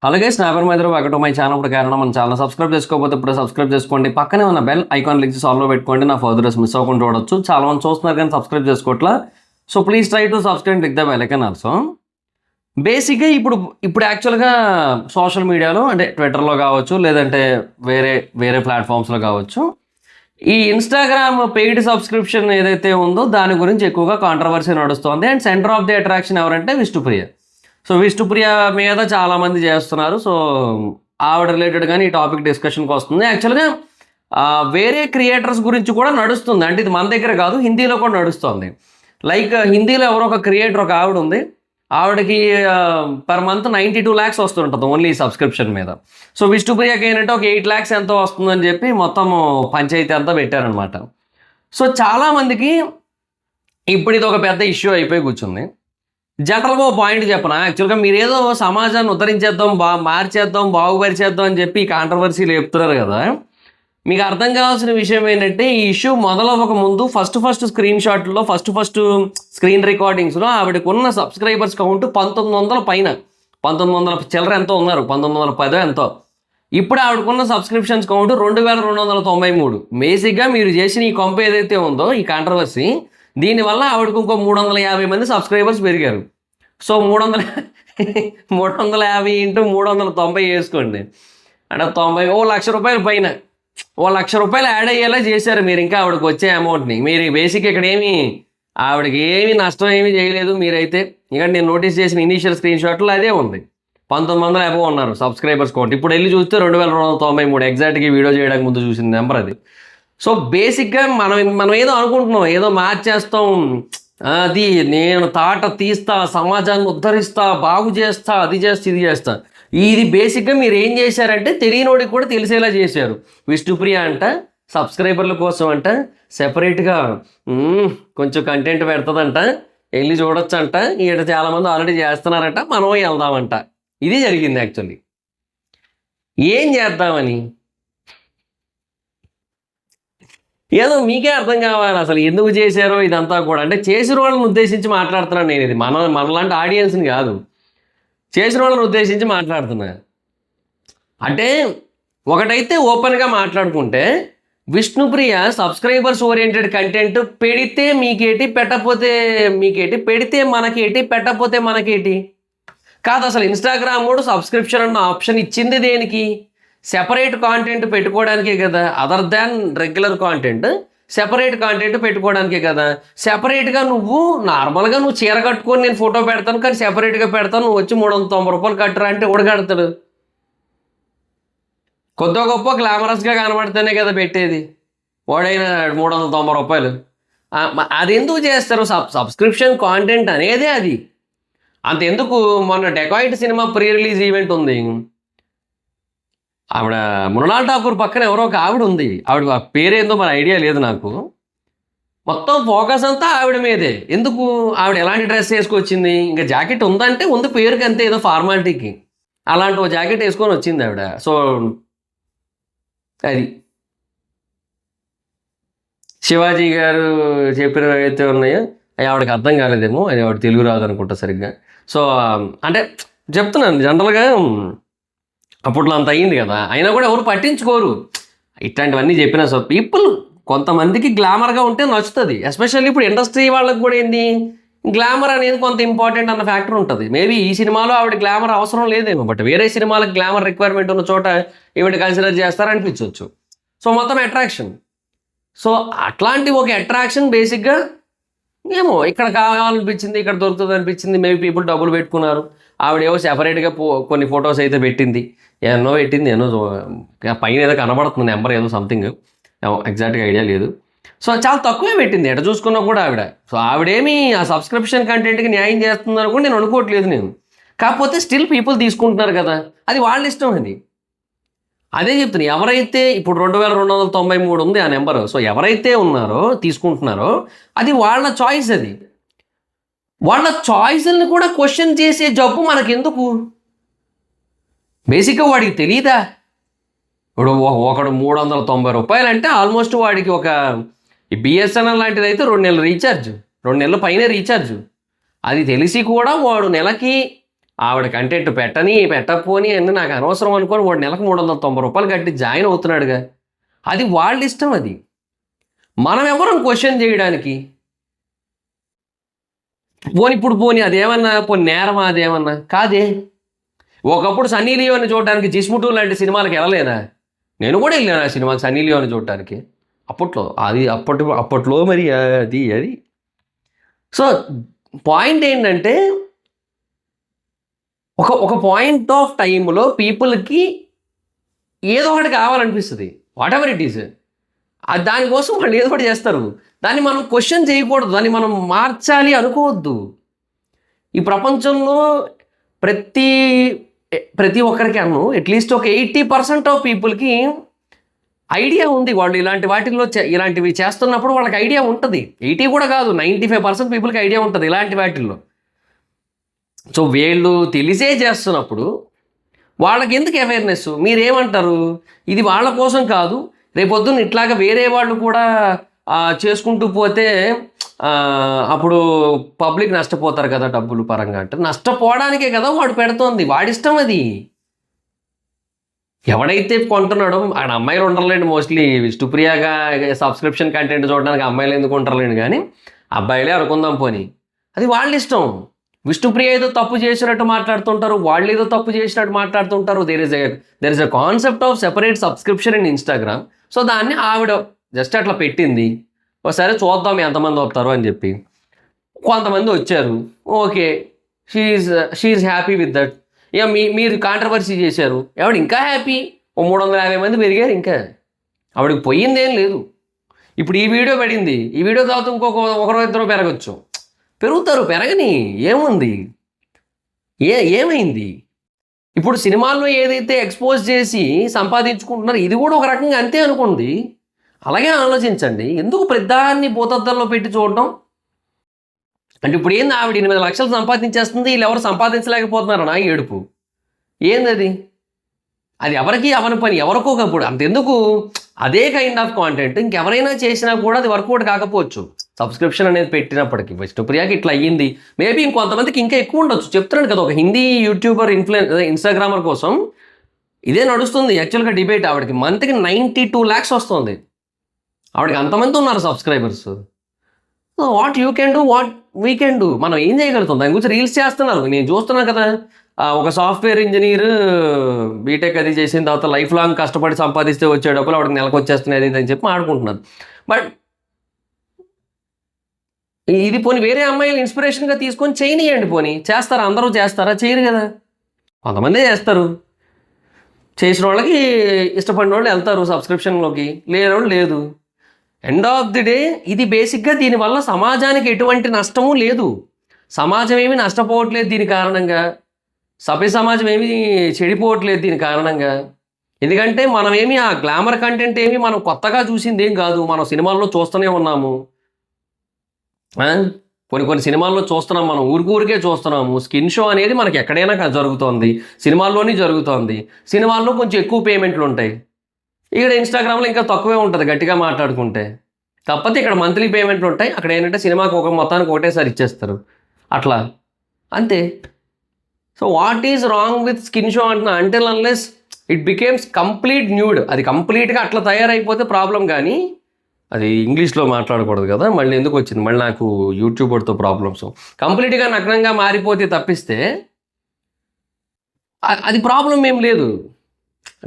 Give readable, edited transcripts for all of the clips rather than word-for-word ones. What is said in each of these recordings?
అలాగే స్నాపర్ మైదరు ఒకటో my channel ఇప్పుడు కారణం మన ఛానల్ సబ్స్క్రైబ్ చేసుకోకపోతే ఇప్పుడు సబ్స్క్రైబ్ చేసుకోండి. పక్కనే ఉన్న బెల్ ఐకాన్ క్లిక్ చేసి ఆల్లో పెట్టుకోండి. నా ఫర్దర్స్ మిస్ అవ్వకుండా చూడొచ్చు. చాలా మంది చూస్తున్నారు కానీ సబ్స్క్రైబ్ చేసుకోవట్లా. So please try to subscribe click the bell icon also. బేసిక్గా ఇప్పుడు యాక్చువల్గా సోషల్ మీడియాలో అంటే ట్విట్టర్లో కావచ్చు, లేదంటే వేరే వేరే ప్లాట్ఫామ్స్లో కావచ్చు, ఈ ఇన్స్టాగ్రామ్ పెయిడ్ సబ్స్క్రిప్షన్ ఏదైతే ఉందో దాని గురించి ఎక్కువగా కాంట్రవర్సీ నడుస్తుంది. And centre of the attraction ఎవరంటే విష్ణుప్రియ. సో విష్ణుప్రియ మీద చాలామంది చేస్తున్నారు. సో ఆవిడ రిలేటెడ్ కానీ ఈ టాపిక్ డిస్కషన్కి వస్తుంది. యాక్చువల్గా వేరే క్రియేటర్స్ గురించి కూడా నడుస్తుంది. అంటే ఇది మన దగ్గర కాదు, హిందీలో కూడా నడుస్తుంది. లైక్ హిందీలో ఎవరో ఒక క్రియేటర్ ఒక ఆవిడ ఉంది. ఆవిడకి పర్ మంత్ 92 lakhs వస్తుంటుంది ఓన్లీ సబ్స్క్రిప్షన్ మీద. సో విష్ణుప్రియకి ఏంటంటే ఒక 8 lakhs ఎంతో వస్తుందని చెప్పి మొత్తం పంచాయతీ అంతా పెట్టారనమాట. సో చాలామందికి ఇప్పుడు ఇది ఒక పెద్ద ఇష్యూ అయిపోయి కూర్చుంది. జనరల్గా ఒక పాయింట్ చెప్పనా, యాక్చువల్గా మీరేదో సమాజాన్ని ఉద్ధరించేద్దాం, మార్చేద్దాం, బాగుపరిచేద్దాం అని చెప్పి కాంట్రవర్సీలు చెప్తున్నారు కదా. మీకు అర్థం కావాల్సిన విషయం ఏంటంటే ఈ ఇష్యూ మొదలవ్వక ముందు ఫస్ట్ స్క్రీన్ షాట్లో ఫస్ట్ స్క్రీన్ రికార్డింగ్స్లో ఆవిడకు ఉన్న సబ్స్క్రైబర్స్ కౌంట్ 1900 పైన, 1900 చిల్లర ఎంతో ఉన్నారు, 1910 ఎంతో. ఇప్పుడు ఆవిడకున్న సబ్స్క్రిప్షన్స్ కౌంట్ 2293. బేసిక్గా మీరు చేసిన ఈ కొంప ఏదైతే ఉందో ఈ కాంట్రవర్సీ, దీనివల్ల ఆవిడకు ఇంకో 350 మంది సబ్స్క్రైబర్స్ పెరిగారు. సో 350 ఇంటూ 390 వేసుకోండి, అంటే 90, ₹1,00,000 పైన, ₹1,00,000 యాడ్ అయ్యేలా చేశారు మీరు ఇంకా ఆవిడకి వచ్చే అమౌంట్ని. మీరు బేసిక్ ఇక్కడ ఆవిడకి ఏమీ నష్టం ఏమీ చేయలేదు మీరైతే. ఇంకా నేను నోటీస్ చేసిన ఇనీషియల్ స్క్రీన్ షాట్లో అదే ఉంది, 1900 అబవ్ ఉన్నారు సబ్స్క్రైబర్స్ కౌంట్. ఇప్పుడు వెళ్ళి చూస్తే 2293 ఎగ్జాక్ట్గా వీడియో చేయడానికి ముందు చూసిన నెంబర్ అది. సో బేసిక్గా మనం ఏదో అనుకుంటున్నాం, ఏదో మార్చేస్తాం, అది నేను తాట తీస్తా, సమాజాన్ని ఉద్ధరిస్తా, బాగు చేస్తా, అది చేస్తా, ఇది చేస్తా. ఇది బేసిక్గా మీరు ఏం చేశారంటే తెలియనోడికి కూడా తెలిసేలా చేశారు. విష్ణుప్రియ అంట సబ్స్క్రైబర్ల కోసం అంట సెపరేట్గా కొంచెం కంటెంట్ పెడుతుందంట, వెళ్ళి చూడొచ్చంట. ఈడ చాలామంది ఆల్రెడీ చేస్తున్నారంట, మనం వెళ్దామంట. ఇది జరిగింది యాక్చువల్లీ. ఏం చేద్దామని ఏదో మీకే అర్థం కావాలి అసలు ఎందుకు చేశారో ఇదంతా కూడా. అంటే చేసిన వాళ్ళని ఉద్దేశించి మాట్లాడుతున్నాను నేను, ఇది మనలాంటి ఆడియన్స్ని కాదు, చేసిన వాళ్ళని ఉద్దేశించి మాట్లాడుతున్నా. అంటే ఒకటైతే ఓపెన్గా మాట్లాడుకుంటే విష్ణుప్రియ సబ్స్క్రైబర్స్ ఓరియంటెడ్ కంటెంట్ పెడితే మీకేటి, పెట్టకపోతే మీకేటి, పెడితే మనకేటి, పెట్టకపోతే మనకేటి కాదు. అసలు ఇన్స్టాగ్రామ్ కూడా సబ్స్క్రిప్షన్ అన్న ఆప్షన్ ఇచ్చింది దేనికి? సెపరేట్ కాంటెంట్ పెట్టుకోవడానికే కదా, other than regular content separate content పెట్టుకోవడానికే కదా. సెపరేట్గా నార్మల్గా నువ్వు చీర కట్టుకొని నేను ఫోటో పెడతాను కానీ సెపరేట్గా పెడతాను, నువ్వు వచ్చి ₹390 కట్టరా అంటే ఉడగడతాడు. కొద్దిగా గొప్ప గ్లామరస్గా కనబడితేనే కదా పెట్టేది, వాడైనా ₹390. అది ఎందుకు చేస్తారు? సబ్స్క్రిప్షన్ కాంటెంట్ అనేదే అది. అంతెందుకు మొన్న dacoit cinema pre release event ఉంది, ఆవిడ మృణాల్ ఠాకూర్ పక్కన ఎవరో ఒక ఆవిడ ఉంది, ఆవిడ పేరేందో మన ఐడియా లేదు నాకు. మొత్తం ఫోకస్ అంతా ఆవిడ మీదే. ఎందుకు? ఆవిడ ఎలాంటి డ్రెస్ వేసుకొచ్చింది, ఇంకా జాకెట్ ఉందంటే ఉంది పేరుకి అంతే, ఏదో ఫార్మాలిటీకి అలాంటి ఓ జాకెట్ వేసుకొని వచ్చింది ఆవిడ. సో అది శివాజీ గారు చెప్పినవి అయితే ఉన్నాయో అవి ఆవిడకి అర్థం కాలేదేమో, అది ఆవిడ తెలుగు రాదు అనుకుంటా సరిగ్గా. సో అంటే చెప్తున్నాను, జనరల్గా అప్పట్లో అంత అయ్యింది కదా, అయినా కూడా ఎవరు పట్టించుకోరు ఇట్లాంటివన్నీ చెప్పినా. సో పీపుల్ కొంతమందికి గ్లామర్గా ఉంటే నచ్చుతుంది. ఎస్పెషల్లీ ఇప్పుడు ఇండస్ట్రీ వాళ్ళకి కూడా ఏంది, గ్లామర్ అనేది కొంత ఇంపార్టెంట్ అన్న ఫ్యాక్టర్ ఉంటుంది. మేబీ ఈ సినిమాలో ఆవిడ గ్లామర్ అవసరం లేదేమో, బట్ వేరే సినిమాలకు గ్లామర్ రిక్వైర్మెంట్ ఉన్న చోట ఈవిడ కన్సిడర్ చేస్తారనిపించవచ్చు. సో మొత్తం అట్రాక్షన్. సో అట్లాంటి ఒక అట్రాక్షన్ బేసిక్గా ఏమో ఇక్కడ కావాలనిపించింది, ఇక్కడ దొరుకుతుంది అనిపించింది. మేబీ పీపుల్ డబ్బులు పెట్టుకున్నారు, ఆవిడేవో సెపరేట్గా కొన్ని ఫొటోస్ అయితే పెట్టింది, ఎన్నో పెట్టింది, ఎన్నో పైన ఏదో కనబడుతుంది నెంబర్, ఏదో సంథింగ్ ఎగ్జాక్ట్గా ఐడియా లేదు. సో చాలా తక్కువే పెట్టింది ఎట చూసుకున్నా కూడా ఆవిడ. సో ఆవిడేమి ఆ సబ్స్క్రిప్షన్ కంటెంట్కి న్యాయం చేస్తుందని కూడా నేను అనుకోవట్లేదు నేను. కాకపోతే స్టిల్ పీపుల్ తీసుకుంటున్నారు కదా, అది వాళ్ళ ఇష్టం. అది అదే చెప్తున్నా, ఎవరైతే ఇప్పుడు 2293 ఉంది ఆ నెంబరు. సో ఎవరైతే ఉన్నారో తీసుకుంటున్నారో అది వాళ్ళ చాయిస్. అది వాళ్ళ చాయిస్ని కూడా క్వశ్చన్ చేసే జబ్బు మనకెందుకు? బేసిక్గా వాడికి తెలియదా? ఇప్పుడు ఒకడు ₹390 అంటే ఆల్మోస్ట్ వాడికి ఒక బిఎస్ఎన్ఎల్ లాంటిది అయితే 2 నెలల రీఛార్జ్, 2 నెలల పైన రీఛార్జ్. అది తెలిసి కూడా వాడు నెలకి ఆవిడ కంటెంట్ పెట్టకపోని అన్నీ నాకు అనవసరం అనుకొని వాడు నెలకు 390 రూపాయలు కట్టి జాయిన్ అవుతున్నాడుగా. అది వాళ్ళ ఇష్టం. అది మనం ఎవరం క్వశ్చన్ చేయడానికి? పోనీ అదేమన్నా నేరమా? అదేమన్నా కాదే. ఒకప్పుడు సన్నీ లియోని చూడడానికి జిస్ముటు లాంటి సినిమాలకు వెళ్ళలేదా? నేను కూడా వెళ్ళాను ఆ సినిమాకి, సన్నీ లియోని చూడటానికి. అప్పట్లో మరి అది. సో పాయింట్ ఏంటంటే, ఒక పాయింట్ ఆఫ్ టైంలో పీపుల్కి ఏదో ఒకటి కావాలనిపిస్తుంది, వాట్ ఎవర్ ఇట్ ఈస్. దానికోసం వాళ్ళు ఏదో ఒకటి చేస్తారు. దాన్ని మనం క్వశ్చన్ చేయకూడదు, దాన్ని మనం మార్చాలి అనుకోవద్దు. ఈ ప్రపంచంలో ప్రతి ఒక్కరికి అట్లీస్ట్ ఒక 80% ఆఫ్ పీపుల్కి ఐడియా ఉంది. వాళ్ళు ఇలాంటి వాటిల్లో ఇలాంటివి చేస్తున్నప్పుడు వాళ్ళకి ఐడియా ఉంటుంది. 80 కూడా కాదు, 95% పీపుల్కి ఐడియా ఉంటుంది ఇలాంటి వాటిల్లో. సో వీళ్ళు తెలిసే చేస్తున్నప్పుడు వాళ్ళకి ఎందుకు అవేర్నెస్? మీరేమంటారు? ఇది వాళ్ళ కోసం కాదు, రేపొద్దున ఇట్లాగా వేరే వాళ్ళు కూడా చేసుకుంటూ పోతే అప్పుడు పబ్లిక్ నష్టపోతారు కదా డబ్బులు పరంగా. అంటే నష్టపోవడానికే కదా వాడు పెడుతోంది, వాడిష్టం అది. ఎవడైతే కొంటున్నాడో ఆడ అమ్మాయిలు ఉండర్లేండి, మోస్ట్లీ విష్ణుప్రియగా సబ్స్క్రిప్షన్ కంటెంట్ చూడడానికి అమ్మాయిలు ఎందుకు ఉంటారులేండి, కానీ అబ్బాయిలే అనుకుందాం పోనీ. అది వాళ్ళ ఇష్టం. విష్ణుప్రియ ఏదో తప్పు చేసినట్టు మాట్లాడుతుంటారు, వాళ్ళు ఏదో తప్పు చేసినట్టు మాట్లాడుతుంటారు. There is a concept of separate subscription in Instagram. So దాన్ని ఆవిడ జస్ట్ అట్లా పెట్టింది, ఒకసారి చూద్దాం ఎంతమంది వస్తారు అని చెప్పి. కొంతమంది వచ్చారు, okay, she's happy with that. ఇక మీరు కాంట్రవర్సీ చేశారు, ఆవిడ ఇంకా హ్యాపీ. 350 మంది పెరిగారు, ఇంకా ఆవిడకి పోయిందేం లేదు. ఇప్పుడు ఈ వీడియో పడింది, ఈ వీడియో తర్వాత ఒకరో ఇద్దరు పెరగచ్చు, పెరుగుతారు, పెరగని ఏముంది, ఏమైంది? ఇప్పుడు సినిమాల్లో ఏదైతే ఎక్స్పోజ్ చేసి సంపాదించుకుంటున్నారో ఇది కూడా ఒక రకంగా అంతే అనుకోండి. అలాగే ఆలోచించండి. ఎందుకు ప్రధాన్ని భూతద్దంలో పెట్టి చూడడం? అంటే ఇప్పుడు ఏంది, ఆవిడ 8 లక్షలు సంపాదించేస్తుంది, వీళ్ళు ఎవరు సంపాదించలేకపోతున్నారు నా ఏడుపు. ఏంది అది ఎవరికి అవని పని, ఎవరికో కప్పుడు. అంతెందుకు, అదే కైండ్ ఆఫ్ కాంటెంట్ ఇంకెవరైనా చేసినా కూడా అది వర్కౌట్ కాకపోవచ్చు. సబ్స్క్రిప్షన్ అనేది పెట్టినప్పటికీ విష్ణుప్రియకి ఇట్లా అయ్యింది, మేబీ ఇంకొంతమందికి ఇంకా ఎక్కువ ఉండొచ్చు. చెప్తున్నాను కదా, ఒక హిందీ యూట్యూబర్ ఇన్స్టాగ్రామర్ కోసం ఇదే నడుస్తుంది యాక్చువల్గా డిబేట్. ఆవిడకి మంత్కి 92 lakhs వస్తుంది, ఆవిడకి అంతమంది ఉన్నారు subscribers. What you can do, what we can do. మనం ఏం చేయగలుగుతాం? దాని గురించి రీల్స్ చేస్తున్నారు, నేను చూస్తున్నాను కదా. ఒక సాఫ్ట్వేర్ ఇంజనీర్ బీటెక్ అది చేసిన తర్వాత లైఫ్ లాంగ్ కష్టపడి సంపాదిస్తే వచ్చే డబ్బులు ఆవిడకి నెలకు వచ్చేస్తున్నాయి అది అని చెప్పి ఆడుకుంటున్నారు. బట్ ఇది పోనీ వేరే అమ్మాయిలు ఇన్స్పిరేషన్గా తీసుకొని చేయనియండి, పోనీ చేస్తారా? అందరూ చేస్తారా? చేయరు కదా, కొంతమందే చేస్తారు. చేసిన వాళ్ళకి ఇష్టపడిన వాళ్ళు వెళ్తారు సబ్స్క్రిప్షన్లోకి, లేని వాళ్ళు లేదు. ఎండ్ ఆఫ్ ది డే ఇది బేసిక్గా దీనివల్ల సమాజానికి ఎటువంటి నష్టము లేదు. సమాజం ఏమీ నష్టపోవట్లేదు దీని కారణంగా, సభ్య సమాజం ఏమీ చెడిపోవట్లేదు దీని కారణంగా. ఎందుకంటే మనమేమి ఆ గ్లామర్ కంటెంట్ ఏమి మనం కొత్తగా చూసింది ఏం కాదు, మనం సినిమాల్లో చూస్తూనే ఉన్నాము. కొన్ని సినిమాల్లో చూస్తున్నాం, మనం ఊరికే చూస్తున్నాము. స్కిన్ షో అనేది మనకి ఎక్కడైనా జరుగుతోంది, సినిమాల్లోనే జరుగుతోంది. సినిమాల్లో కొంచెం ఎక్కువ పేమెంట్లు ఉంటాయి, ఇక్కడ ఇన్స్టాగ్రామ్లో ఇంకా తక్కువే ఉంటుంది గట్టిగా మాట్లాడుకుంటే. కాకపోతే ఇక్కడ మంత్లీ పేమెంట్లు ఉంటాయి, అక్కడ ఏంటంటే సినిమాకి మొత్తానికి ఒకటేసారి ఇచ్చేస్తారు అట్లా, అంతే. So what is wrong with skin show అంటున్నా? Until unless it becomes complete nude, అది కంప్లీట్గా అట్లా తయారైపోతే ప్రాబ్లం. కానీ అది ఇంగ్లీష్లో మాట్లాడకూడదు కదా, మళ్ళీ ఎందుకు వచ్చింది మళ్ళీ నాకు యూట్యూబర్తో ప్రాబ్లమ్స్. కంప్లీట్గా నగ్నంగా మారిపోతే తప్పిస్తే అది ప్రాబ్లం ఏం లేదు.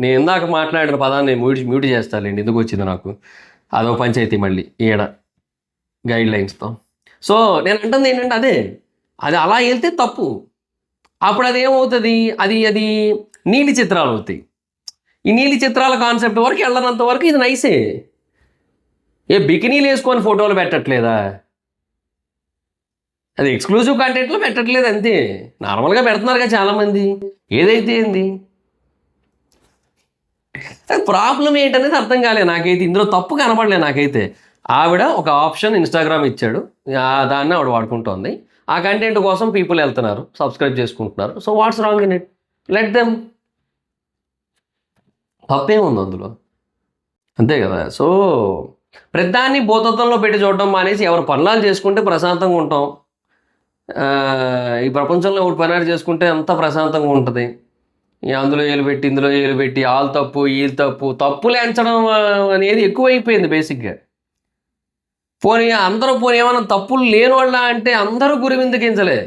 నేను ఇందాక మాట్లాడిన పదాన్ని మ్యూట్ చేస్తానండి, ఎందుకు వచ్చింది నాకు అదో పంచాయతీ మళ్ళీ ఈడ గైడ్ లైన్స్తో. సో నేను అంటుంది ఏంటంటే అది అలా వెళ్తే తప్పు. అప్పుడు అది ఏమవుతుంది, అది నీలి చిత్రాలు అవుతాయి. ఈ నీలి చిత్రాల కాన్సెప్ట్ వరకు వెళ్ళనంత వరకు ఇది నైసే. బికినీలు వేసుకొని ఫోటోలు పెట్టట్లేదా? అది ఎక్స్క్లూజివ్ కంటెంట్లో పెట్టట్లేదు అంతే, నార్మల్గా పెడుతున్నారు కదా చాలామంది. ఏదైతే ఏంది ప్రాబ్లం ఏంటనేది అర్థం కాలేదు నాకైతే, ఇందులో తప్పు కనపడలేదు నాకైతే. ఆవిడ ఒక ఆప్షన్ ఇన్స్టాగ్రామ్ ఇచ్చాడు, దాన్ని ఆవిడ వాడుకుంటోంది. ఆ కంటెంట్ కోసం పీపుల్ వెళ్తున్నారు, సబ్స్క్రైబ్ చేసుకుంటున్నారు. So what's wrong in it? Let them. తప్పేముంది అందులో, అంతే కదా. సో ప్రతిదాన్ని భూతత్వంలో పెట్టి చూడడం మానేసి ఎవరు పనులు చేసుకుంటే ప్రశాంతంగా ఉంటాం. ఈ ప్రపంచంలో ఒకటి పని చేసుకుంటే అంత ప్రశాంతంగా ఉంటుంది. అందులో ఏలు పెట్టి ఇందులో ఏలు పెట్టి వాళ్ళు తప్పు వీళ్ళు తప్పు తప్పులు ఎంచడం అనేది ఎక్కువైపోయింది బేసిక్గా. పోనీ అందరూ పోనీ ఏమైనా తప్పులు లేని వాళ్ళ అంటే అందరూ గురివిందకించలే.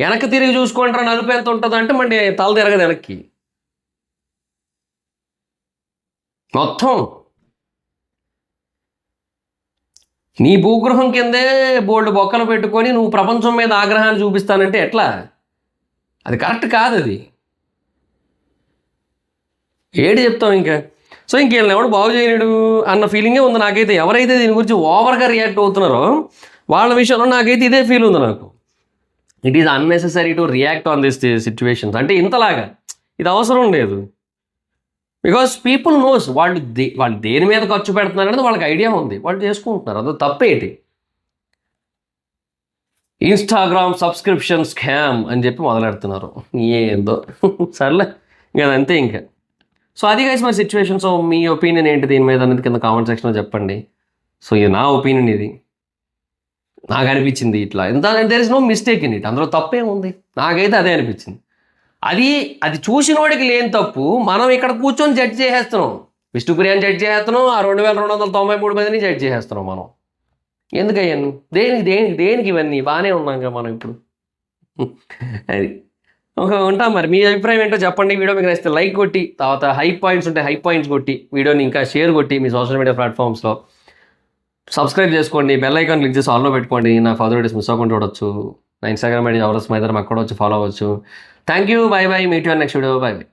వెనక్కి తిరిగి చూసుకుంటారా నలుపు ఎంత ఉంటుంది అంటే మళ్ళీ తల తిరగదు వెనక్కి మొత్తం. నీ భూగృహం కిందే బోల్డ్ బొక్కలు పెట్టుకొని నువ్వు ప్రపంచం మీద ఆగ్రహాన్ని చూపిస్తానంటే ఎట్లా? అది కరెక్ట్ కాదు. అది ఏడు చెప్తాం ఇంకా. సో ఇంకేళ్ళని ఎవడు బాగు చేయలేడు అన్న ఫీలింగే ఉంది నాకైతే. ఎవరైతే దీని గురించి ఓవర్గా రియాక్ట్ అవుతున్నారో వాళ్ళ విషయంలో నాకైతే ఇదే ఫీల్ ఉంది నాకు. It is unnecessary to react on this situations. అంటే ఇంతలాగా ఇది అవసరం లేదు. బికాస్ పీపుల్ నోస్ వాళ్ళు దేని మీద ఖర్చు పెడుతున్నారు అనేది వాళ్ళకి ఐడియా ఉంది, వాళ్ళు చేసుకుంటున్నారు. అదో తప్పేంటి? ఇన్స్టాగ్రామ్ సబ్స్క్రిప్షన్ స్కామ్ అని చెప్పి మొదలెడుతున్నారు. ఏందో సర్లే ఇంకా అంతే ఇంకా. సో అది గైస్ మన సిచ్యువేషన్. సో మీ ఒపీనియన్ ఏంటి దీని మీద అనేది కింద కామెంట్ సెక్షన్లో చెప్పండి. సో ఇది నా ఒపీనియన్, ఇది నాకు అనిపించింది ఇట్లా. ఎంత there is no mistake in it, అందులో తప్పేముంది? నాకైతే అదే అనిపించింది. అది చూసిన వాడికి లేని తప్పు మనం ఇక్కడ కూర్చొని జడ్జ్ చేసేస్తున్నాం. విష్ణుప్రియాని జడ్జ్ చేస్తున్నాం, ఆ 2293 మందిని జడ్జ్ చేసేస్తున్నాం మనం. ఎందుకయ్యాను? దేనికి ఇవన్నీ? బాగానే ఉన్నాం కదా మనం ఇప్పుడు. అది ఉంటాం. మరి మీ అభిప్రాయం ఏంటో చెప్పండి. వీడియో మీకు నచ్చితే లైక్ కొట్టి, తర్వాత హై పాయింట్స్ ఉంటే హై పాయింట్స్ కొట్టి, వీడియోని ఇంకా షేర్ కొట్టి మీ సోషల్ మీడియా ప్లాట్ఫామ్స్లో సబ్స్క్రైబ్ చేసుకోండి. బెల్ ఐకాన్ క్లిక్ చేసి ఆల్లో పెట్టుకోండి. నా ఫర్దర్ వీడియోస్ మిస్ అవ్వకుండా చూడొచ్చు. నా ఇన్స్టాగ్రామ్ ఐడి ఎవరస్ మైదర్ అక్కడ వచ్చి ఫాలో అవ్వచ్చు. Thank you. By by. Meet you next video. By by.